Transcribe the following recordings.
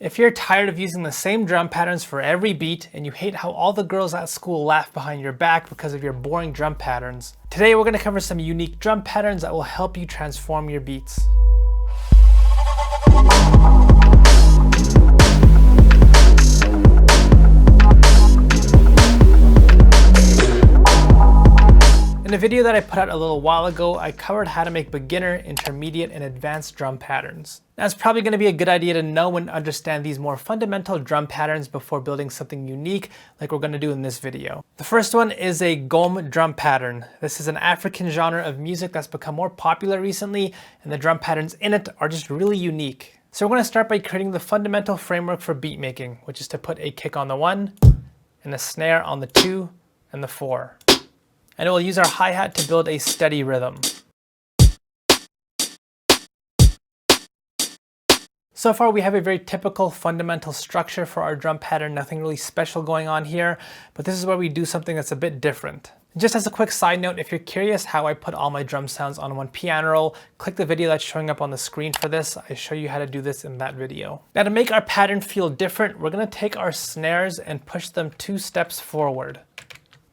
If you're tired of using the same drum patterns for every beat and you hate how all the girls at school laugh behind your back because of your boring drum patterns, today we're going to cover some unique drum patterns that will help you transform your beats. In a video that I put out a little while ago, I covered how to make beginner, intermediate, and advanced drum patterns. Now, it's probably going to be a good idea to know and understand these more fundamental drum patterns before building something unique like we're going to do in this video. The first one is a Gom drum pattern. This is an African genre of music that's become more popular recently, and the drum patterns in it are just really unique. So we're going to start by creating the fundamental framework for beat making, which is to put a kick on the 1, and a snare on the 2, and the 4. And we'll use our hi-hat to build a steady rhythm. So far we have a very typical fundamental structure for our drum pattern, nothing really special going on here, but this is where we do something that's a bit different. Just as a quick side note, if you're curious how I put all my drum sounds on one piano roll, click the video that's showing up on the screen for this. I show you how to do this in that video. Now, to make our pattern feel different, we're going to take our snares and push them 2 steps forward.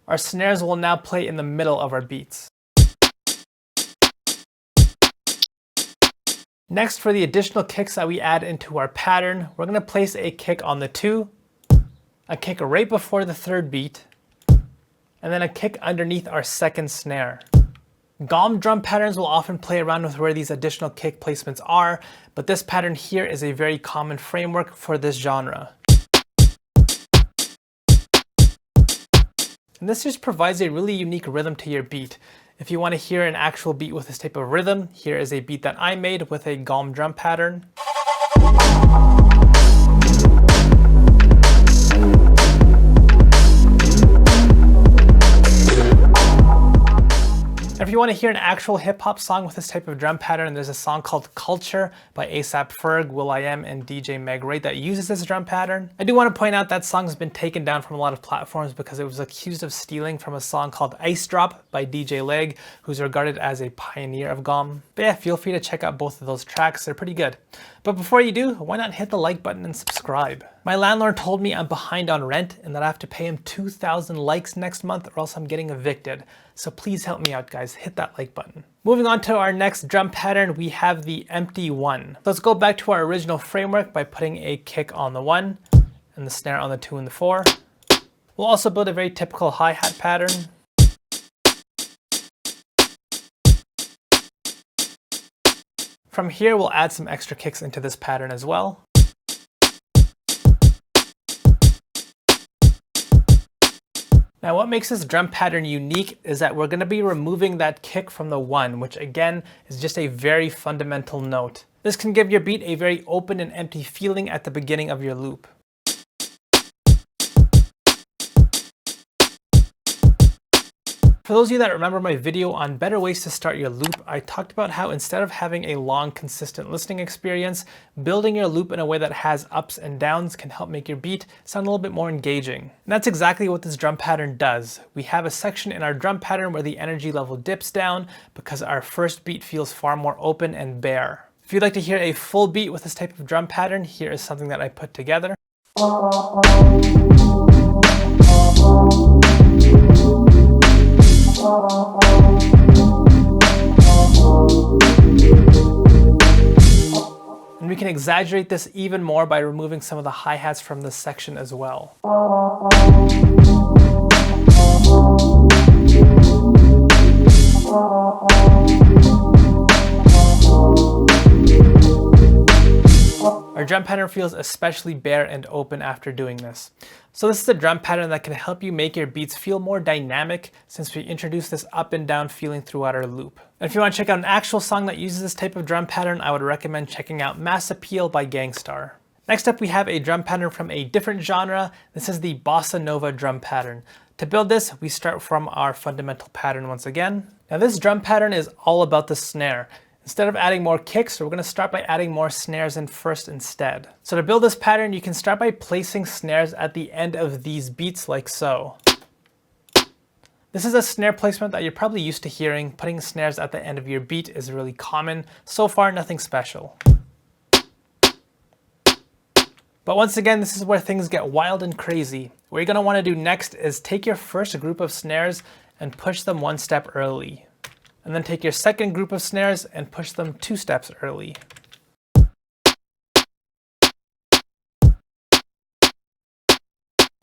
Our snares will now play in the middle of our beats. Next, for the additional kicks that we add into our pattern, we're going to place a kick on the 2, a kick right before the 3rd beat, and then a kick underneath our 2nd snare. Gom drum patterns will often play around with where these additional kick placements are, but this pattern here is a very common framework for this genre. And this just provides a really unique rhythm to your beat. If you want to hear an actual beat with this type of rhythm, here is a beat that I made with a Gom drum pattern. If you want to hear an actual hip-hop song with this type of drum pattern, there's a song called Culture by A$AP Ferg, will.i.am, and DJ Meg Wright that uses this drum pattern. I do want to point out that song's been taken down from a lot of platforms because it was accused of stealing from a song called Ice Drop by DJ Leg, who's regarded as a pioneer of Gom. But yeah, feel free to check out both of those tracks, they're pretty good. But before you do, why not hit the like button and subscribe? My landlord told me I'm behind on rent and that I have to pay him 2,000 likes next month or else I'm getting evicted. So please help me out, guys. Hit that like button. Moving on to our next drum pattern, we have the empty 1. Let's go back to our original framework by putting a kick on the 1 and the snare on the 2 and the 4. We'll also build a very typical hi-hat pattern. From here, we'll add some extra kicks into this pattern as well. Now, what makes this drum pattern unique is that we're going to be removing that kick from the 1, which again is just a very fundamental note. This can give your beat a very open and empty feeling at the beginning of your loop. For those of you that remember my video on better ways to start your loop, I talked about how instead of having a long, consistent listening experience, building your loop in a way that has ups and downs can help make your beat sound a little bit more engaging. And that's exactly what this drum pattern does. We have a section in our drum pattern where the energy level dips down because our first beat feels far more open and bare. If you'd like to hear a full beat with this type of drum pattern, here is something that I put together. And we can exaggerate this even more by removing some of the hi-hats from this section as well. Our drum pattern feels especially bare and open after doing this. So this is a drum pattern that can help you make your beats feel more dynamic since we introduce this up and down feeling throughout our loop. And if you want to check out an actual song that uses this type of drum pattern, I would recommend checking out Mass Appeal by Gangstar. Next up, we have a drum pattern from a different genre. This is the Bossanova drum pattern. To build this, we start from our fundamental pattern once again. Now this drum pattern is all about the snare. Instead of adding more kicks, we're going to start by adding more snares in first instead. So to build this pattern, you can start by placing snares at the end of these beats like so. This is a snare placement that you're probably used to hearing. Putting snares at the end of your beat is really common. So far, nothing special. But once again, this is where things get wild and crazy. What you're going to want to do next is take your first group of snares and push them one step early. And then take your second group of snares and push them 2 steps early.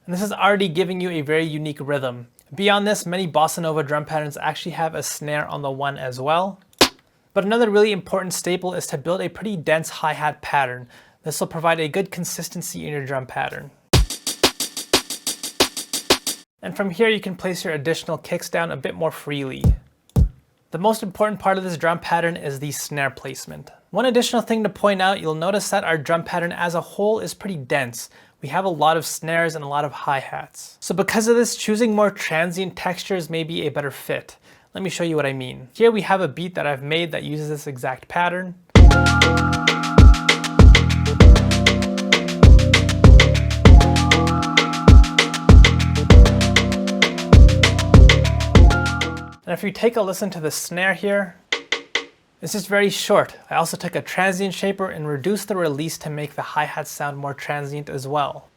And this is already giving you a very unique rhythm. Beyond this, many Bossanova drum patterns actually have a snare on the one as well. But another really important staple is to build a pretty dense hi-hat pattern. This will provide a good consistency in your drum pattern. And from here you can place your additional kicks down a bit more freely. The most important part of this drum pattern is the snare placement. One additional thing to point out, you'll notice that our drum pattern as a whole is pretty dense. We have a lot of snares and a lot of hi-hats. So because of this, choosing more transient textures may be a better fit. Let me show you what I mean. Here we have a beat that I've made that uses this exact pattern. And if you take a listen to the snare here, it's just very short. I also took a transient shaper and reduced the release to make the hi-hat sound more transient as well.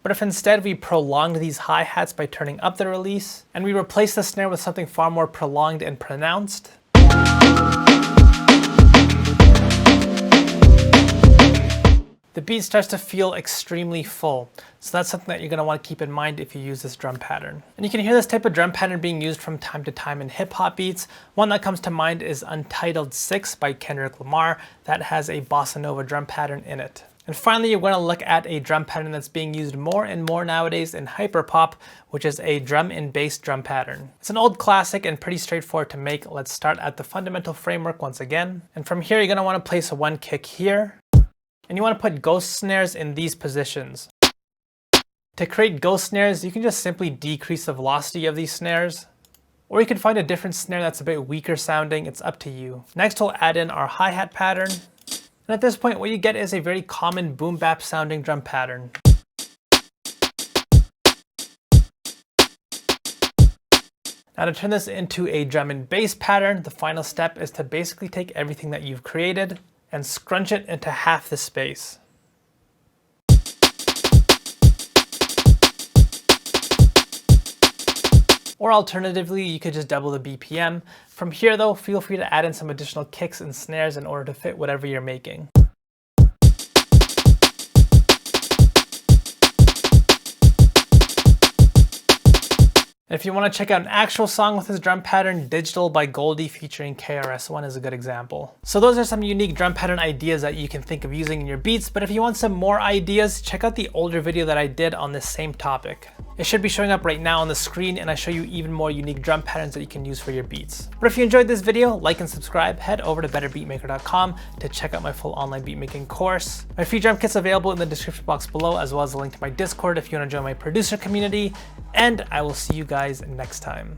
But if instead we prolonged these hi-hats by turning up the release, and we replaced the snare with something far more prolonged and pronounced, the beat starts to feel extremely full. So that's something that you're going to want to keep in mind if you use this drum pattern. And you can hear this type of drum pattern being used from time to time in hip hop beats. One that comes to mind is Untitled 6 by Kendrick Lamar that has a Bossanova drum pattern in it. And finally, you're going to look at a drum pattern that's being used more and more nowadays in hyperpop, which is a drum and bass drum pattern. It's an old classic and pretty straightforward to make. Let's start at the fundamental framework once again. And from here, you're going to want to place one kick here. And you want to put ghost snares in these positions. To create ghost snares, you can just simply decrease the velocity of these snares. Or you can find a different snare that's a bit weaker sounding, it's up to you. Next we'll add in our hi-hat pattern. And at this point what you get is a very common boom bap sounding drum pattern. Now to turn this into a drum and bass pattern, the final step is to basically take everything that you've created and scrunch it into half the space. Or alternatively, you could just double the BPM. From here though, feel free to add in some additional kicks and snares in order to fit whatever you're making. And if you want to check out an actual song with this drum pattern, Digital by Goldie featuring KRS-One is a good example. So those are some unique drum pattern ideas that you can think of using in your beats, but if you want some more ideas, check out the older video that I did on this same topic. It should be showing up right now on the screen, and I show you even more unique drum patterns that you can use for your beats. But if you enjoyed this video, like and subscribe, head over to betterbeatmaker.com to check out my full online beatmaking course. My free drum kit's available in the description box below, as well as a link to my Discord if you want to join my producer community, and I will see you guys next time.